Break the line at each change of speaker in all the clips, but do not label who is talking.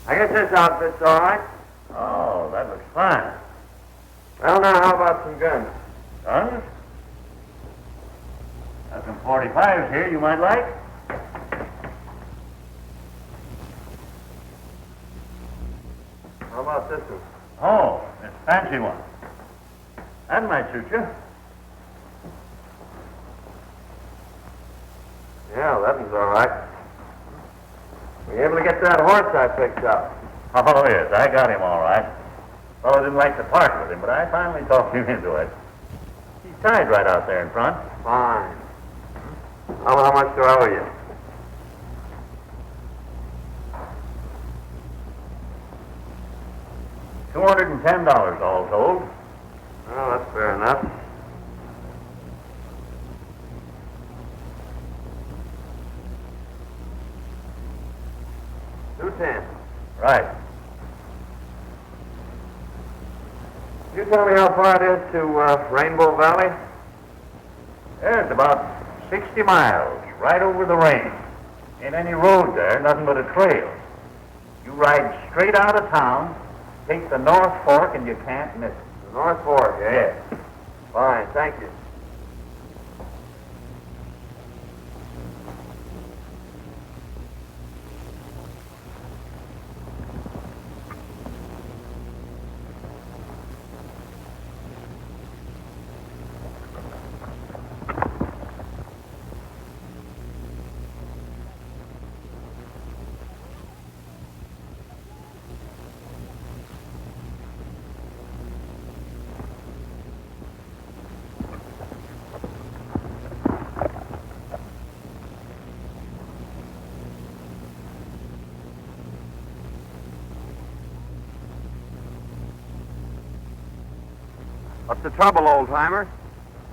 I guess this outfit's all right.
Oh, that looks fine.
Well, now, how about some guns?
Guns? Got some 45s here you might like.
How about this one?
Oh, this fancy one. That might suit you.
Yeah, that one's all right. Were you able to get that horse I picked up?
Oh, yes, I got him all right. Fellow didn't like to part with him, but I finally talked him into it. He's tied right out there in front.
Fine. Well, how much do I owe you?
$210 all told.
Well, that's fair enough. $210.
Right.
You tell me how far it is to Rainbow Valley?
Yeah, it's about 60 miles, right over the range. Ain't any road there, nothing but a trail. You ride straight out of town, take the North Fork, and you can't miss it.
The North Fork, eh?
Yeah.
Fine, thank you. What's the trouble, old-timer?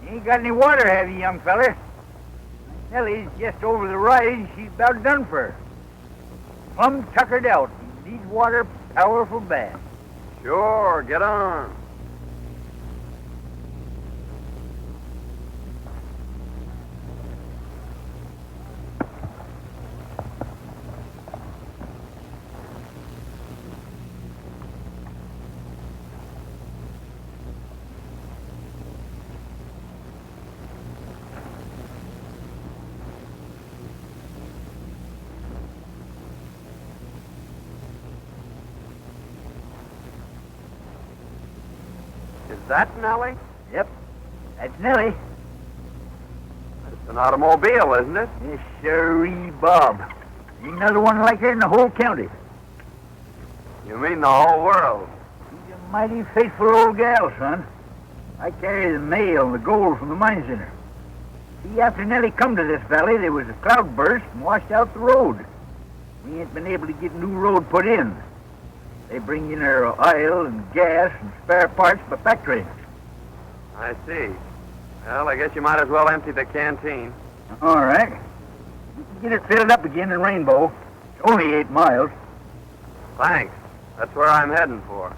You ain't got any water, have you, young feller? Nellie's just over the rise. She's about done for. Plumb tuckered out. Needs water powerful bad.
Sure, get on. Is that Nellie?
Yep, that's Nellie.
It's an automobile, isn't it?
Yes, sirree, Bob. Ain't another one like her in the whole county.
You mean the whole world?
She's a mighty faithful old gal, son. I carry the mail and the gold from the mines in her. See, after Nellie come to this valley, there was a cloudburst and washed out the road. We ain't been able to get new road put in. They bring in their oil and gas and spare parts by back trains.
I see. Well, I guess you might as well empty the canteen.
All right. You can get it filled up again in Rainbow. It's only 8 miles.
Thanks. That's where I'm heading for.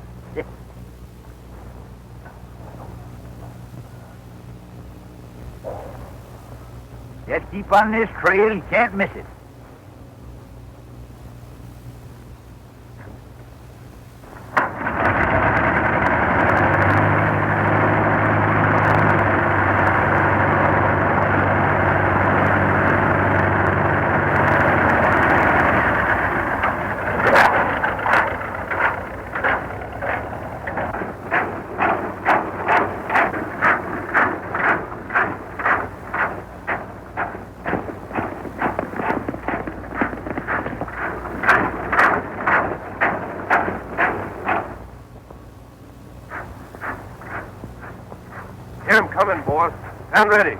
Just keep on this trail. You can't miss it.
Hear him coming, boss. Stand ready.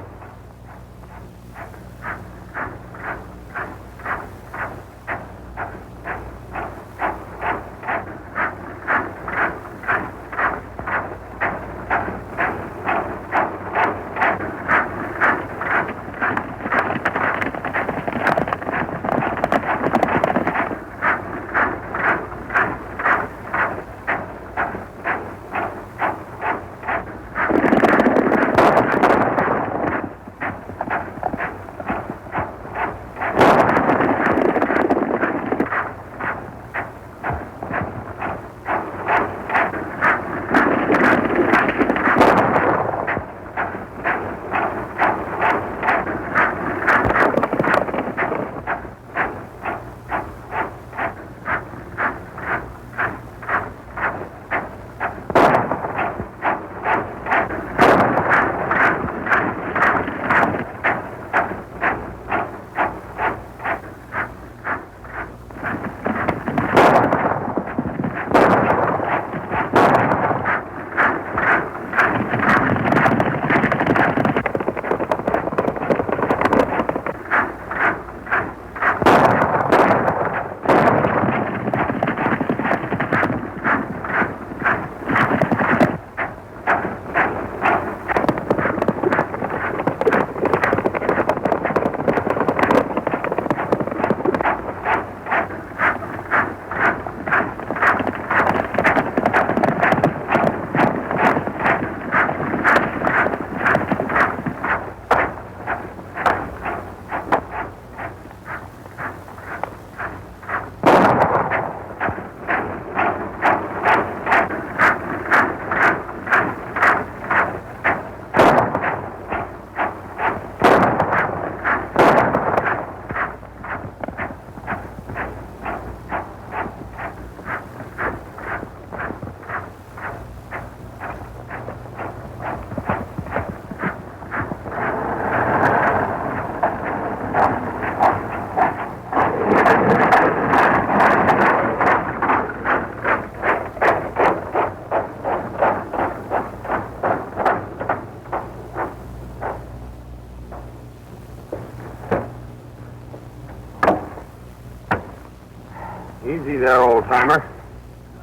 Easy there, old-timer.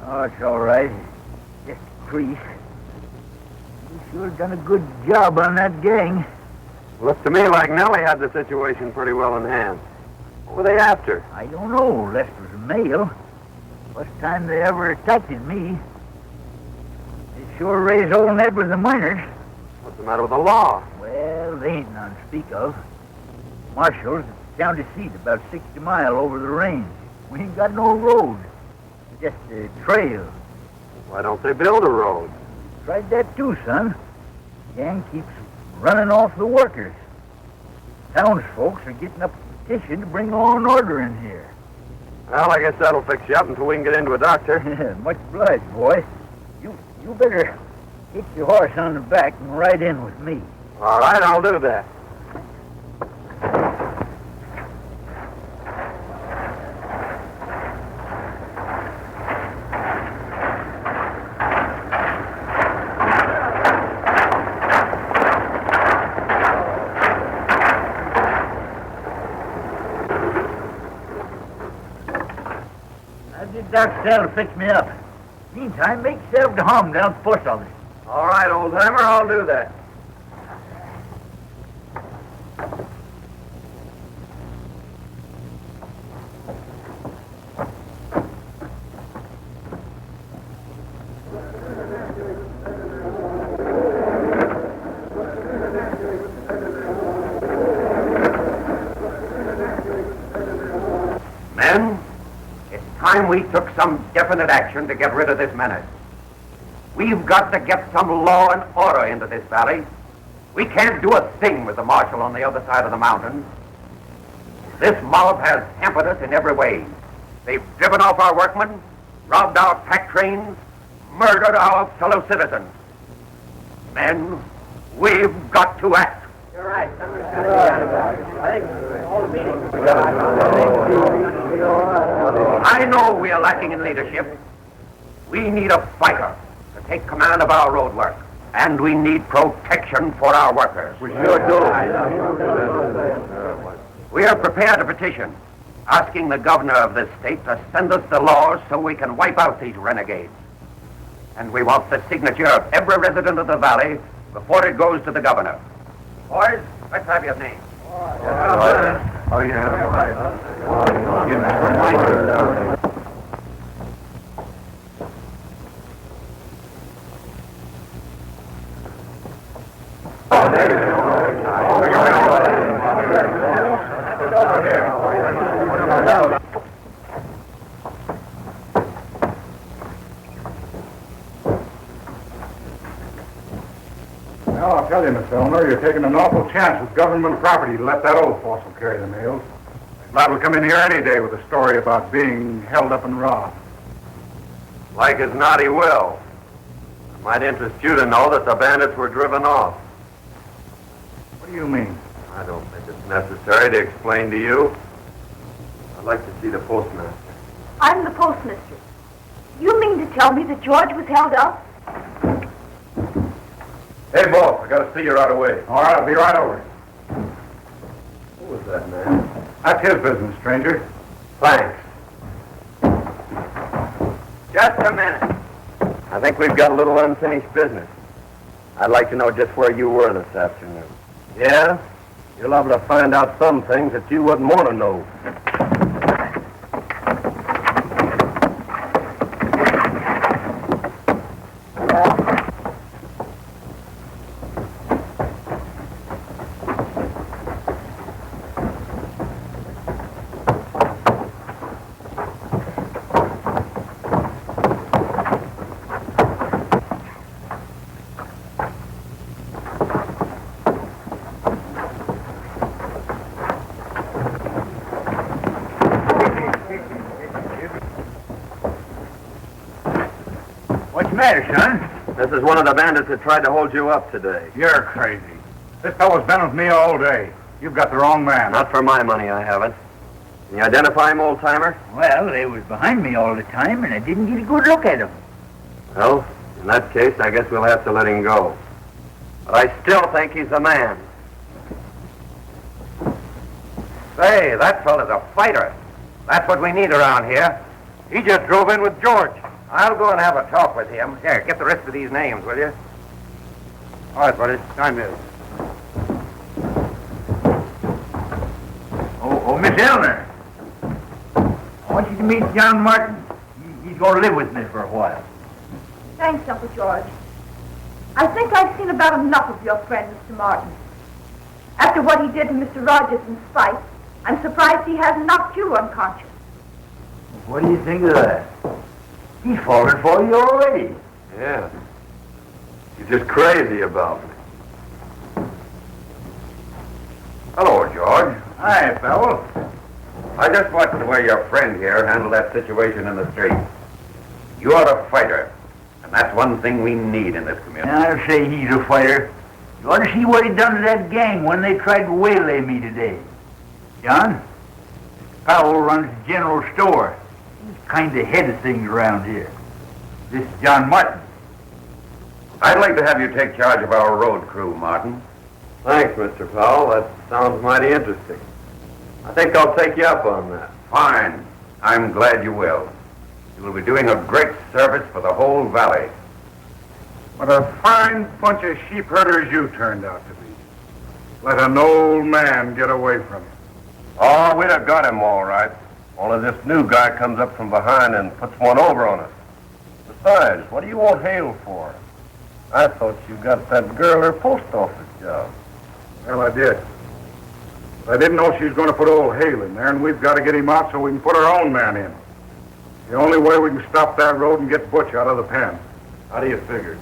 Oh, it's all right. Just Cleef. You sure done a good job on that gang.
Looks to me like Nellie had the situation pretty well in hand. What were they after?
I don't know, unless it was a male. First time they ever attacked me. They sure raised old Ned with the miners.
What's the matter with the law?
Well, they ain't none to speak of. Marshals at the county seat about 60 mile over the range. We ain't got no road. Just a trail.
Why don't they build a road?
Tried that too, son. Gang keeps running off the workers. Townsfolk are getting up a petition to bring law and order in here.
Well, I guess that'll fix you up until we can get into a doctor.
Much obliged, boy. You better get your horse on the back and ride in with me.
All right, I'll do that.
Doc Saddle fix me up. Meantime, make yourself to home down at the post office.
All right, old-timer, I'll do that.
Men, it's time we took some definite action to get rid of this menace. We've got to get some law and order into this valley. We can't do a thing with the marshal on the other side of the mountains. This mob has hampered us in every way. They've driven off our workmen, robbed our pack trains, murdered our fellow citizens. Men, we've got to act.
You're right. I think all the meetings.
I know we're lacking in leadership. We need a fighter to take command of our road work.
And we need protection for our workers.
We sure do.
We are prepared to petition, asking the governor of this state to send us the laws so we can wipe out these renegades. And we want the signature of every resident of the valley before it goes to the governor. Boys, let's have your names.
Oh, yeah.
Well, I'll tell you, Miss Eleanor, you're taking an awful chance with government property to let that old fossil carry the mails. Lad will come in here any day with a story about being held up and robbed.
Like as not, he will. It might interest you to know that the bandits were driven off.
What do you mean?
I don't think it's necessary to explain to you. I'd like to see the postmaster.
I'm the postmistress. You mean to tell me that George was held up?
Hey, boss, I gotta see you right away.
All right, I'll be right over.
Who was that man?
That's his business, stranger.
Thanks. Just a minute. I think we've got a little unfinished business. I'd like to know just where you were this afternoon. Yeah? You're liable to find out some things that you wouldn't want to know.
What's the matter, son?
This is one of the bandits that tried to hold you up today.
You're crazy. This fellow's been with me all day. You've got the wrong man.
Not for my money, I haven't. Can you identify him, old-timer?
Well, they was behind me all the time, and I didn't get a good look at them.
Well, in that case, I guess we'll have to let him go. But I still think he's the man.
Say, that fella's a fighter. That's what we need around here. He just drove in with George. I'll go and have a talk with him. Here, get the rest of these names, will you? All right, buddy. Time is.
Oh, Miss Eleanor. I want you to meet John Martin. He's going to live with me for a while.
Thanks, Uncle George. I think I've seen about enough of your friend, Mr. Martin. After what he did to Mr. Rogers in spite, I'm surprised he hasn't knocked you unconscious.
What do you think of that? He's fallen for you already.
Yeah. He's just crazy about me.
Hello, George.
Hi, fellow.
I just watched the way your friend here handled that situation in the street. You are a fighter, and that's one thing we need in this community.
I'll say he's a fighter. You ought to see what he done to that gang when they tried to waylay me today. John, Powell runs the general store. He's kind of head of things around here. This is John Martin.
I'd like to have you take charge of our road crew, Martin.
Thanks, Mr. Powell. That sounds mighty interesting. I think I'll take you up on that.
Fine. I'm glad you will. You will be doing a great service for the whole valley.
What a fine bunch of sheep herders you turned out to be. Let an old man get away from you.
Oh, we'd have got him all right. Only this new guy comes up from behind and puts one over on us. Besides, what do you want Hale for? I thought you got that girl her post office job.
Well, I did. But I didn't know she was going to put old Hale in there, and we've got to get him out so we can put our own man in. The only way we can stop that road and get Butch out of the pen.
How do you figure?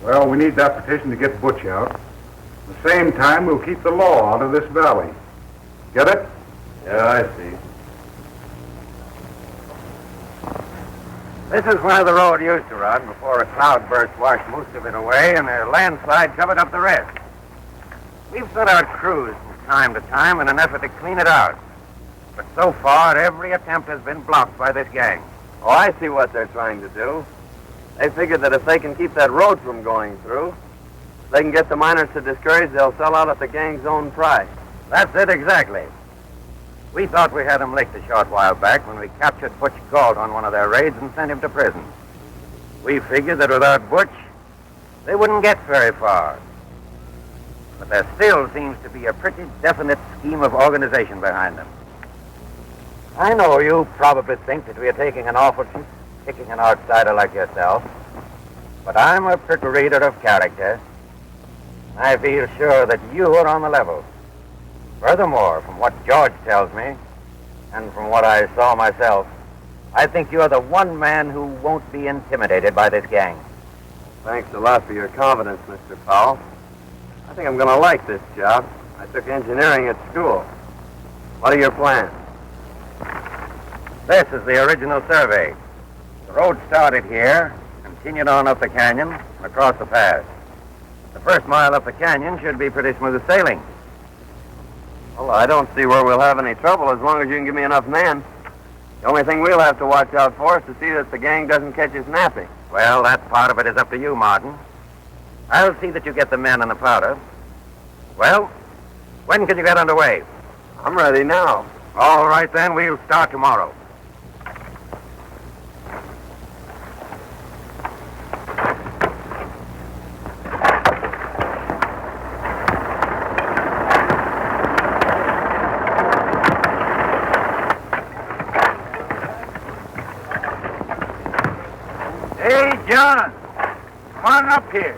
Well, we need that petition to get Butch out. At the same time, we'll keep the law out of this valley. Get it?
Yeah, I see.
This is where the road used to run before a cloudburst washed most of it away and a landslide covered up the rest. We've sent out crews from time to time in an effort to clean it out. But so far, every attempt has been blocked by this gang.
Oh, I see what they're trying to do. They figure that if they can keep that road from going through,
They can get the miners to discourage, they'll sell out at the gang's own price.
That's it exactly. We thought we had him licked a short while back when we captured Butch Galt on one of their raids and sent him to prison. We figured that without Butch, they wouldn't get very far. But there still seems to be a pretty definite scheme of organization behind them. I know you probably think that we are taking an awful chance kicking an outsider like yourself, but I'm a quick reader of character. I feel sure that you are on the level. Furthermore, from what George tells me, and from what I saw myself, I think you're the one man who won't be intimidated by this gang.
Thanks a lot for your confidence, Mr. Powell. I think I'm going to like this job. I took engineering at school. What are your plans?
This is the original survey. The road started here, continued on up the canyon, and across the pass. The first mile up the canyon should be pretty smooth sailing.
Well, I don't see where we'll have any trouble as long as you can give me enough men. The only thing we'll have to watch out for is to see that the gang doesn't catch us napping.
Well, that part of it is up to you, Martin. I'll see that you get the men and the powder. Well, when can you get underway?
I'm ready now.
All right, then, we'll start tomorrow.
Hey, John, come on up here.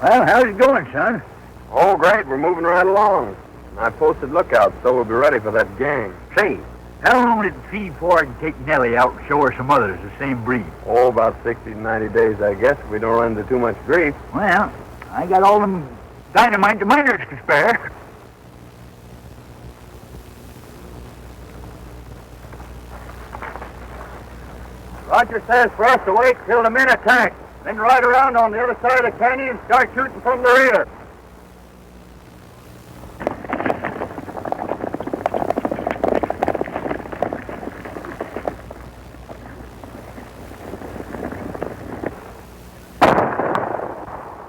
Well, how's it going, son?
Oh, great. We're moving right along. I've posted lookouts, so we'll be ready for that gang.
Say, how long did it feed before I can take Nellie out and show her some others the same breed?
Oh, about 60 to 90 days, I guess, if we don't run into too much grief.
Well, I got all them dynamite the miners to spare. Roger says for us to wait till the men attack, then ride around on the other side of the canyon and start shooting from the rear.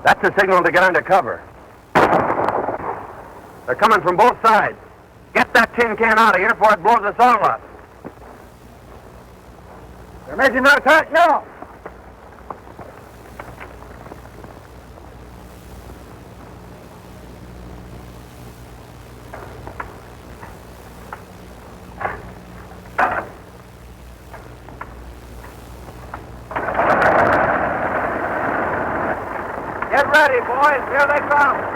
That's the signal to get under cover. They're coming from both sides. Get that tin can out of here before it blows us all up.
They're making an attack now. Get ready, boys. Here they come.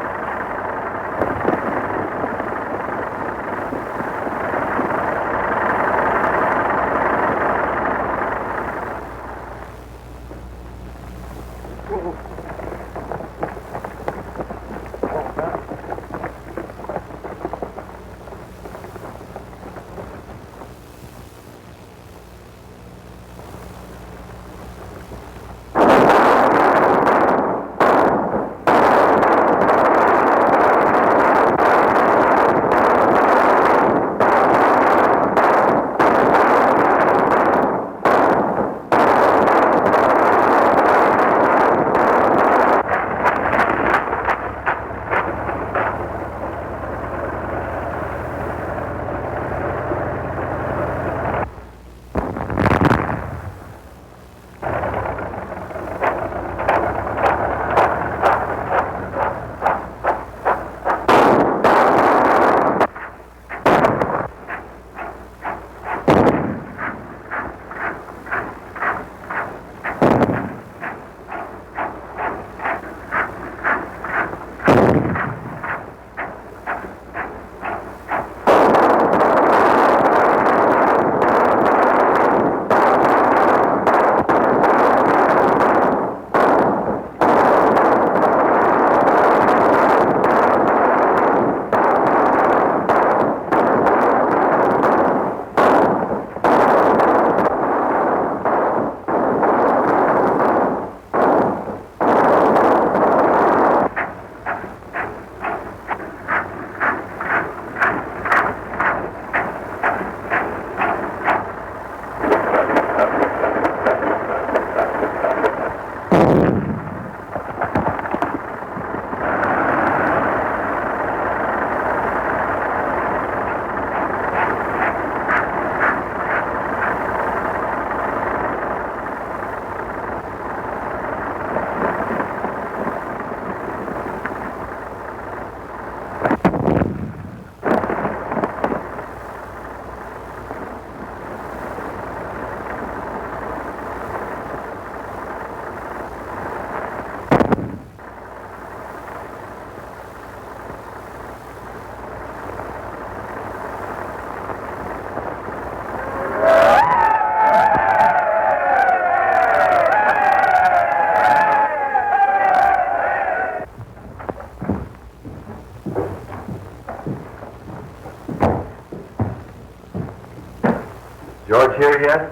George here yet?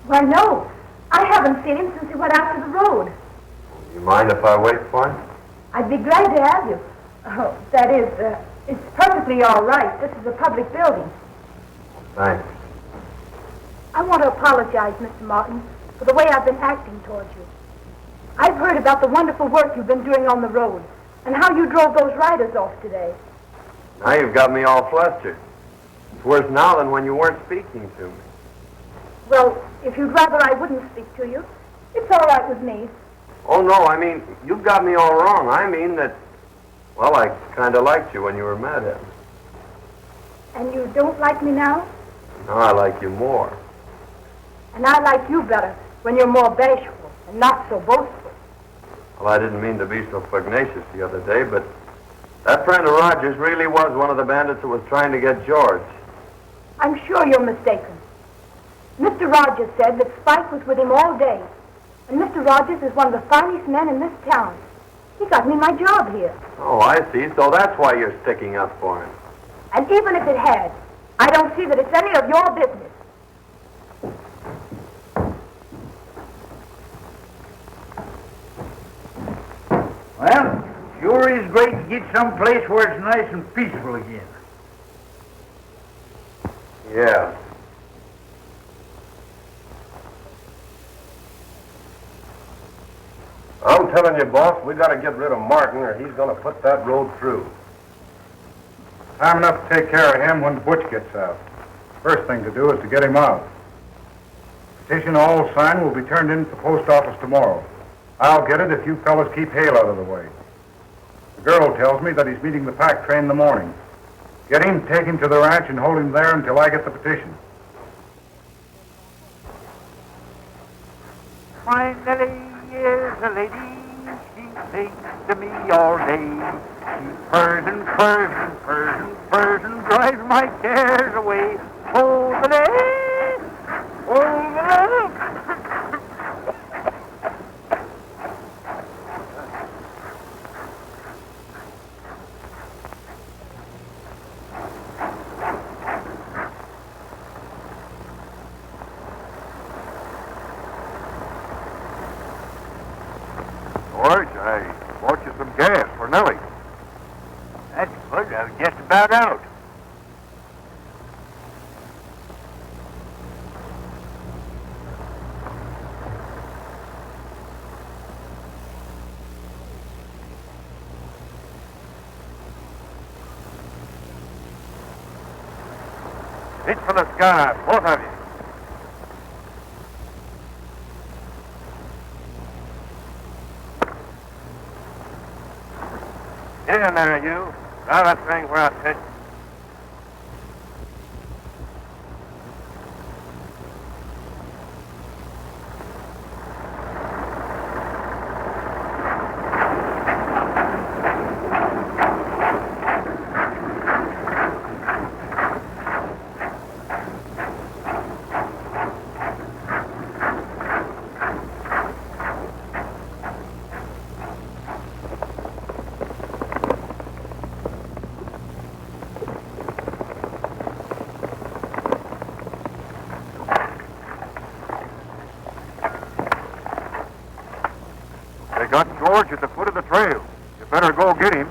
Why, no. I haven't seen him since he went out to the road.
You mind if I wait for him?
I'd be glad to have you. Oh, that is, it's perfectly all right. This is a public building.
Thanks.
I want to apologize, Mr. Martin, for the way I've been acting towards you. I've heard about the wonderful work you've been doing on the road and how you drove those riders off today.
Now you've got me all flustered. It's worse now than when you weren't speaking to me.
Well, if you'd rather I wouldn't speak to you, it's all right with me.
Oh, no, I mean, you've got me all wrong. I mean that, well, I kind of liked you when you were mad at me.
And you don't like me now?
Now I like you more.
And I like you better when you're more bashful and not so boastful.
Well, I didn't mean to be so pugnacious the other day, but that friend of Rogers really was one of the bandits that was trying to get George.
I'm sure you're mistaken. Mr. Rogers said that Spike was with him all day. And Mr. Rogers is one of the finest men in this town. He got me my job here.
Oh, I see. So that's why you're sticking up for him.
And even if it had, I don't see that it's any of your business.
Well, sure is great to get someplace where it's nice and peaceful again.
Yeah.
I'm telling you, boss, we got to get rid of Martin or he's going to put that road through.
Time enough to take care of him when Butch gets out. First thing to do is to get him out. Petition all signed will be turned into the post office tomorrow. I'll get it if you fellas keep Hale out of the way. The girl tells me that he's meeting the pack train in the morning. Get him, take him to the ranch, and hold him there until I get the petition.
Finally is a lady, she sings to me all day. She purrs and purrs and purrs and purrs and drives my cares away. Oh, the day, oh, the day.
George, I bought you some gas for Nellie.
That's good. I was just about out.
Reach for the sky, both of you. Get in there, you. Drive that thing where I said. They got George at the foot of the trail. You better go get him.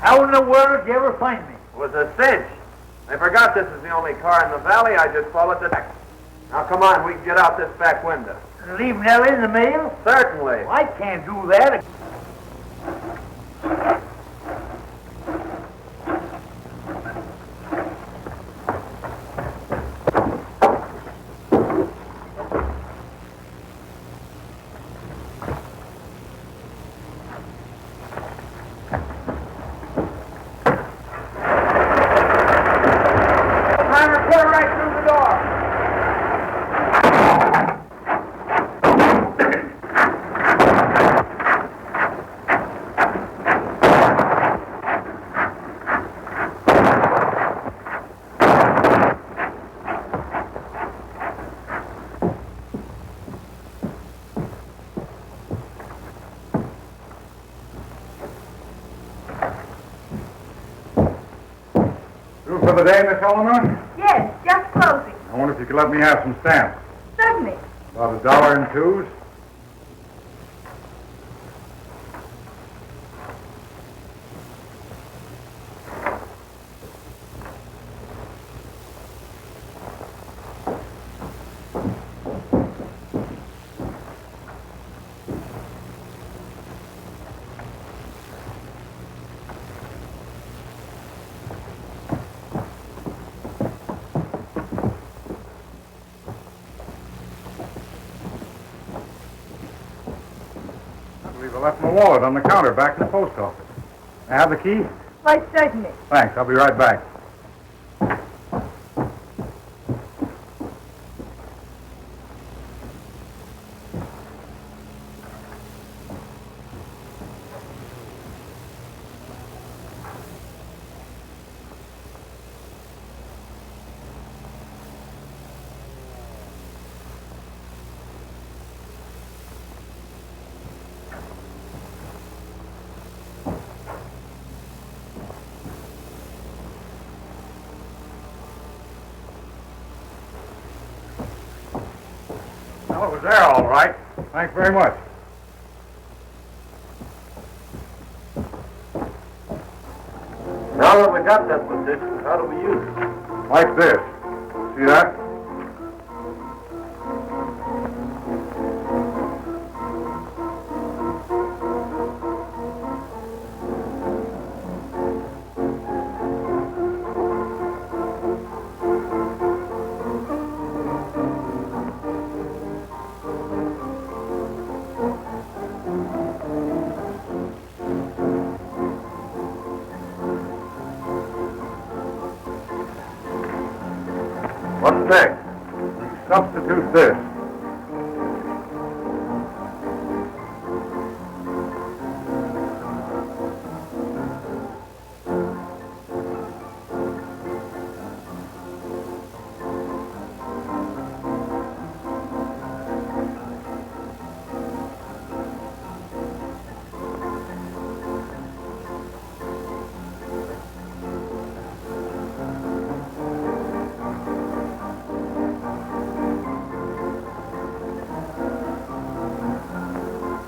How in the world did you ever find me?
It was a cinch. I forgot this is the only car in the valley. I just followed the back. Now, come on. We can get out this back window.
Leave Nellie in the mail?
Certainly.
I can't do that.
For the day, Miss Eleanor?
Yes, just closing.
I wonder if you could let me have some stamps.
Certainly.
About $1 in twos. I left my wallet on the counter back in the post office. I have the key?
Why, certainly.
Thanks. I'll be right back. Well, it was there all right. Thanks very much.
Now that we got that petition, how do we use it?
Like this. See that? What's next? We substitute this.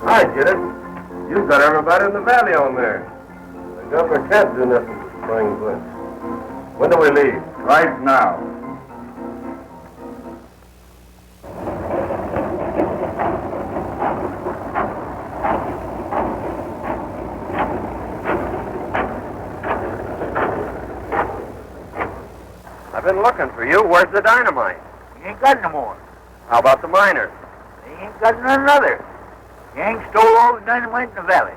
I get it. You've got everybody in the valley on there. The governor can't do nothing with spring blitz. When do we leave?
Right now.
I've been looking for you. Where's the dynamite?
You ain't got no more.
How about the miners?
They ain't got none other. Gang stole all the dynamite in the valley.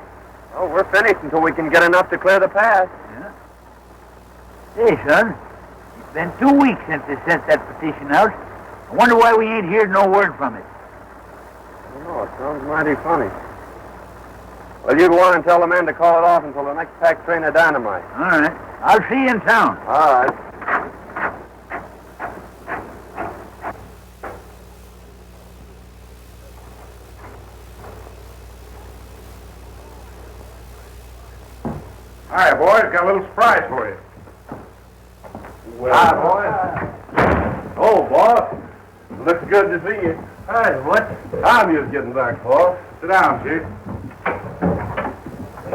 Oh, we're finished until we can get enough to clear the pass.
Yeah. Hey, son, it's been 2 weeks since they sent that petition out. I wonder why we ain't heard no word from it.
I don't know. It sounds mighty funny. Well, you'd want to tell the men to call it off until the next pack train of dynamite.
All right. I'll see you in town.
All right.
All right, boys, got a little surprise for you.
Well, boy. Oh, boss. Looks good to see you.
Hi, what?
Time you was getting back, boss.
Sit down, Chief.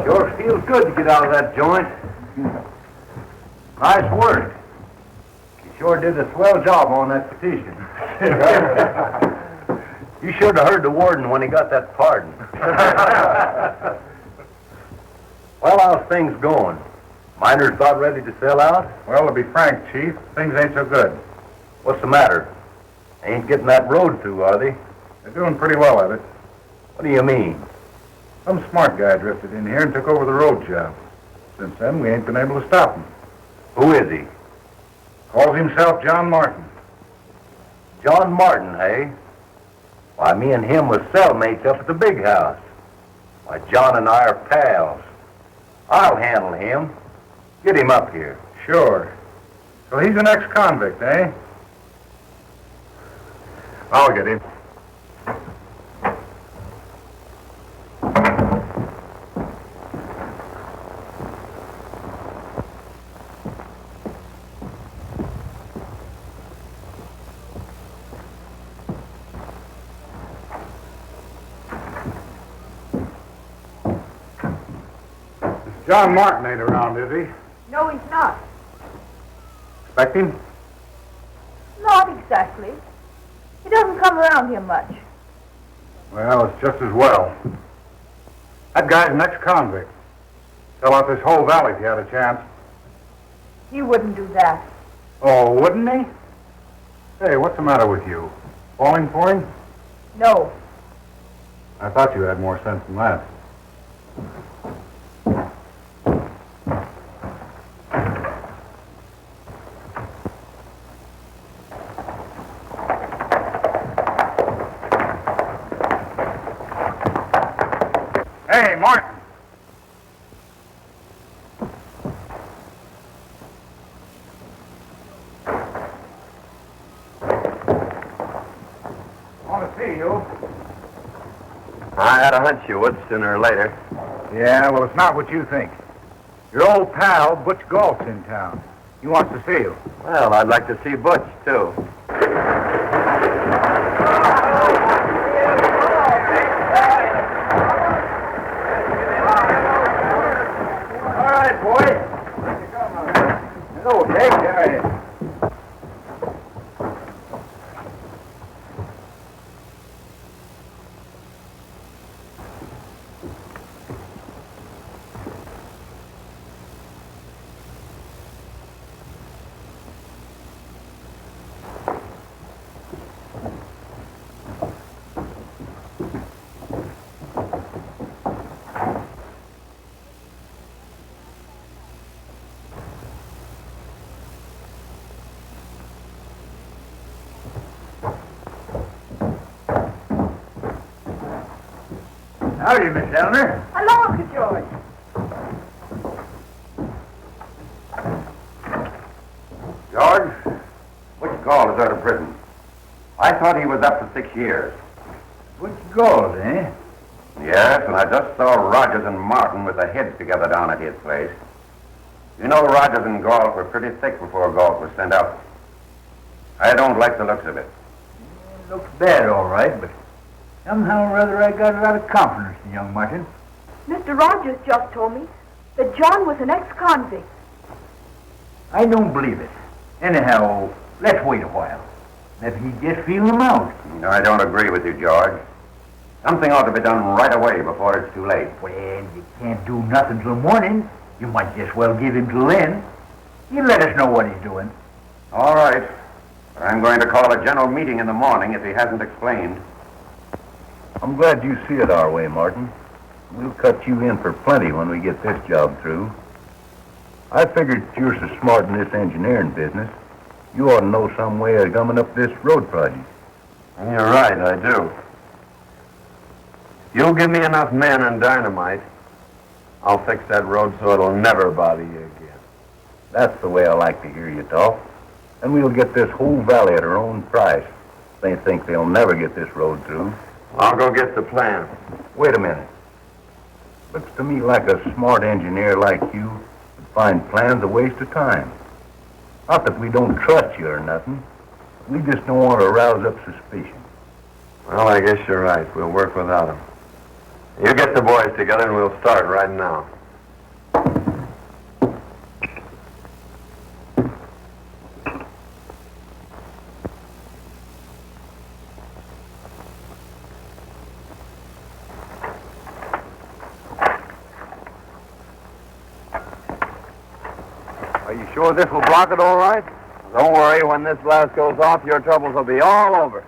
Sure feels good to get out of that joint. Nice work. You sure did a swell job on that petition. You should have heard the warden when he got that pardon. Well, how's things going? Miners about ready to sell out?
Well, to be frank, Chief, things ain't so good.
What's the matter? They ain't getting that road through, are they?
They're doing pretty well at it.
What do you mean?
Some smart guy drifted in here and took over the road job. Since then, we ain't been able to stop him.
Who is he?
Calls himself John Martin.
John Martin, hey? Why, me and him was cellmates up at the big house. Why, John and I are pals. I'll handle him. Get him up here.
Sure. So he's an ex-convict, eh? I'll get him. John Martin ain't around, is he?
No, he's not.
Expect him?
Not exactly. He doesn't come around here much.
Well, it's just as well. That guy's an ex-convict. Sell out this whole valley if he had a chance.
He wouldn't do that.
Oh, wouldn't he? Hey, what's the matter with you? Falling for him?
No.
I thought you had more sense than that. Hey, Martin. Want to see you.
I had a hunch you would sooner or later.
Yeah, well, it's not what you think. Your old pal, Butch Galt's in town. He wants to see you.
Well, I'd like to see Butch, too.
All right, boy. Hello, Dick. All right. Howdy, Miss Eleanor.
Hello, Uncle George.
George, which Galt is out of prison? I thought he was up for 6 years.
Butch Galt, eh?
Yes, and I just saw Rogers and Martin with their heads together down at his place. You know, Rogers and Galt were pretty thick before Galt was sent up. I don't like the looks of it.
It looks bad, all right, but somehow or other I got a lot of confidence in young Martin.
Mr. Rogers just told me that John was an ex-convict.
I don't believe it. Anyhow, let's wait a while. Let me just feel him out.
No, I don't agree with you, George. Something ought to be done right away before it's too late.
Well, you can't do nothing till morning. You might just well give him till then. You let us know what he's doing.
All right. But I'm going to call a general meeting in the morning if he hasn't explained.
I'm glad you see it our way, Martin. We'll cut you in for plenty when we get this job through. I figured you're so smart in this engineering business, you ought to know some way of gumming up this road project.
You're right, I do. You'll give me enough men and dynamite, I'll fix that road so it'll never bother you again.
That's the way I like to hear you talk. And we'll get this whole valley at our own price. They think they'll never get this road through.
I'll go get the plan.
Wait a minute. Looks to me like a smart engineer like you would find plans a waste of time. Not that we don't trust you or nothing. We just don't want to rouse up suspicion.
Well, I guess you're right. We'll work without him. You get the boys together and we'll start right now.
Are you sure this will block it all right?
Don't worry, when this blast goes off, your troubles will be all over.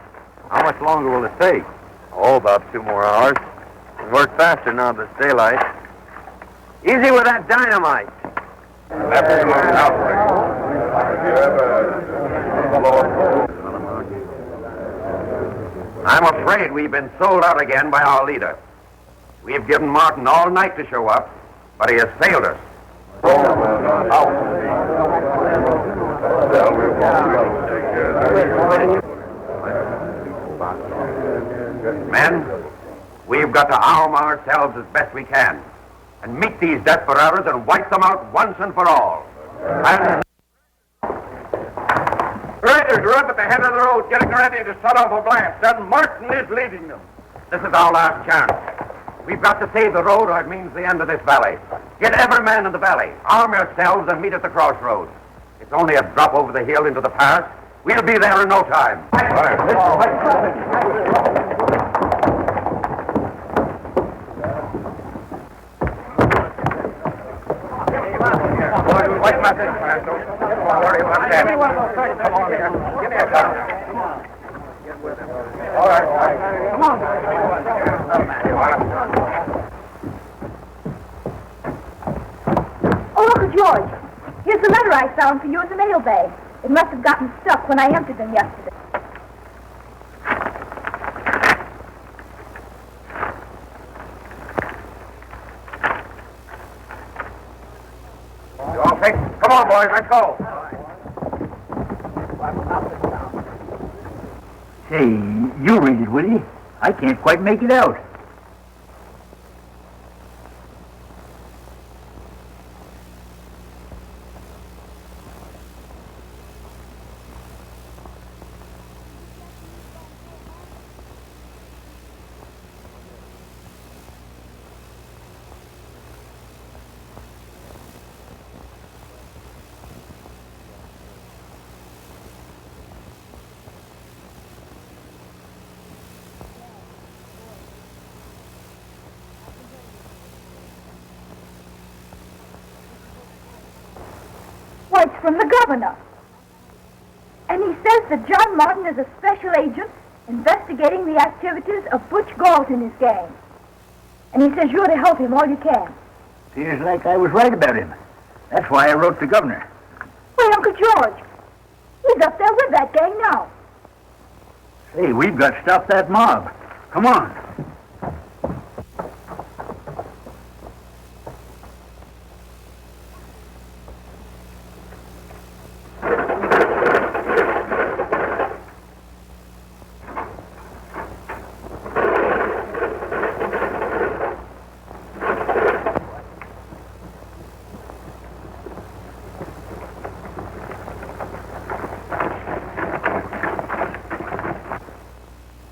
How much longer will it take?
Oh, about 2 more hours. It'll work faster now that it's daylight. Easy with that dynamite.
I'm afraid we've been sold out again by our leader. We've given Martin all night to show up, but he has failed us. Men, we've got to arm ourselves as best we can and meet these desperados and wipe them out once and for all. And
Raiders are up at the head of the road getting ready to set off a blast, and Martin is leading them.
this is our last chance. We've got to save the road or it means the end of this valley. Get every man in the valley. Arm yourselves and meet at the crossroads. It's only a drop over the hill into the pass. We'll be there in no time.
Wait my thing, Fernando. Don't worry about that. Come on here. Give me a shot. All right. Come on.
Oh, Uncle George, here's the letter I found for you in the mail bag. It must have gotten stuck when I emptied them yesterday.
You all fixed? Come on, boys, let's go.
Say, you read it, will you? I can't quite make it out.
Why, it's from the governor. And he says that John Martin is a special agent investigating the activities of Butch Galt and his gang. And he says you're to help him all you can.
Seems like I was right about him. That's why I wrote the governor.
Wait, Uncle George. He's up there with that gang now.
Say, we've got to stop that mob. Come on.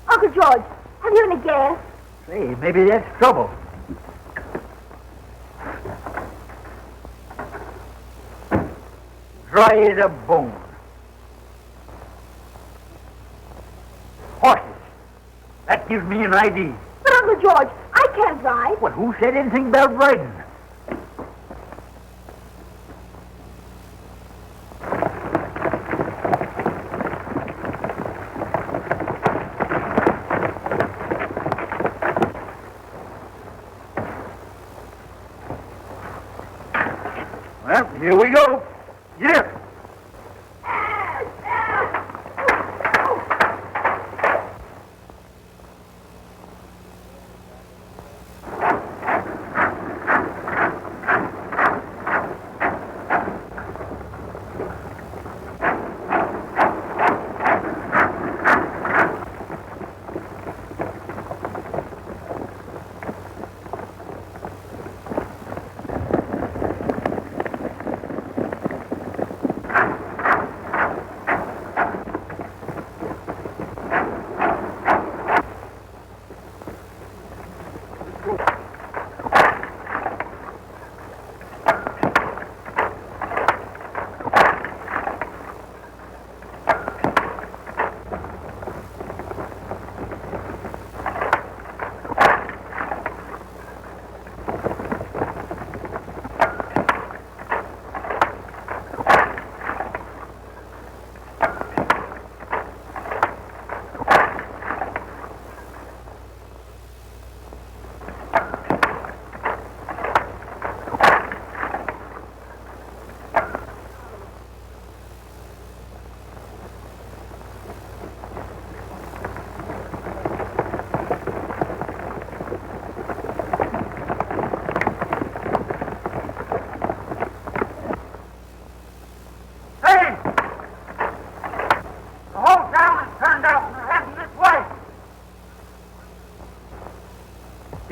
Uncle George, have you any gas?
Say, maybe that's trouble. Dry as a bone. Horses. That gives me an idea.
But, Uncle George, I can't ride.
Well, who said anything about riding? Well, here we go. Get up.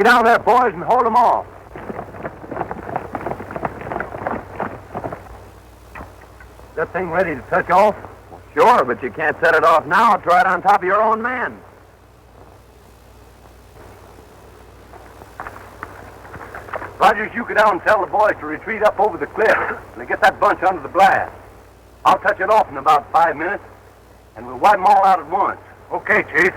Get down there, boys, and hold them off. That thing ready to touch off?
Well, sure, but you can't set it off now. Try it on top of your own man.
Rogers, you go down and tell the boys to retreat up over the cliff and to get that bunch under the blast. I'll touch it off in about 5 minutes, and we'll wipe them all out at once.
Okay, Chief.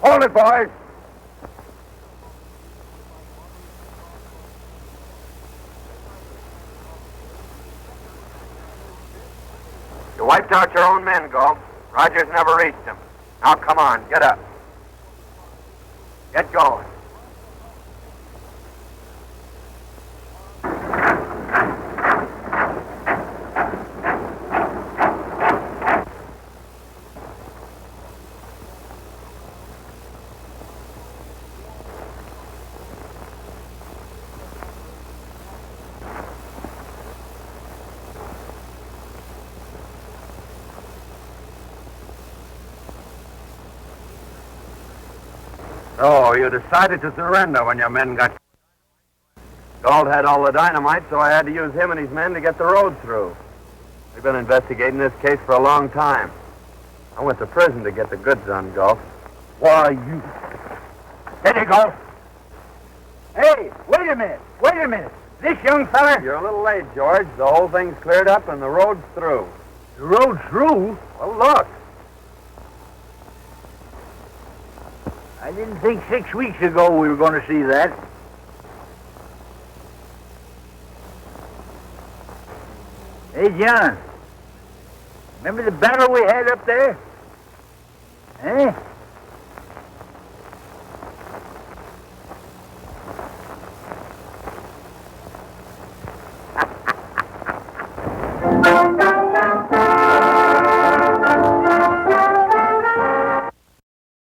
Hold it, boys.
You wiped out your own men, Galt. Rogers never reached them. Now, come on, get up. Get going.
So, you decided to surrender when your men got...
Galt had all the dynamite, so I had to use him and his men to get the road through. We've been investigating this case for a long time. I went to prison to get the goods on Galt.
Why, you... Steady, Galt. Hey, wait a minute. This young fella...
You're a little late, George. The whole thing's cleared up and the road's through.
The road's through?
Well, look.
I didn't think 6 weeks ago we were going to see that. Hey, John. Remember the battle we had up there? Eh?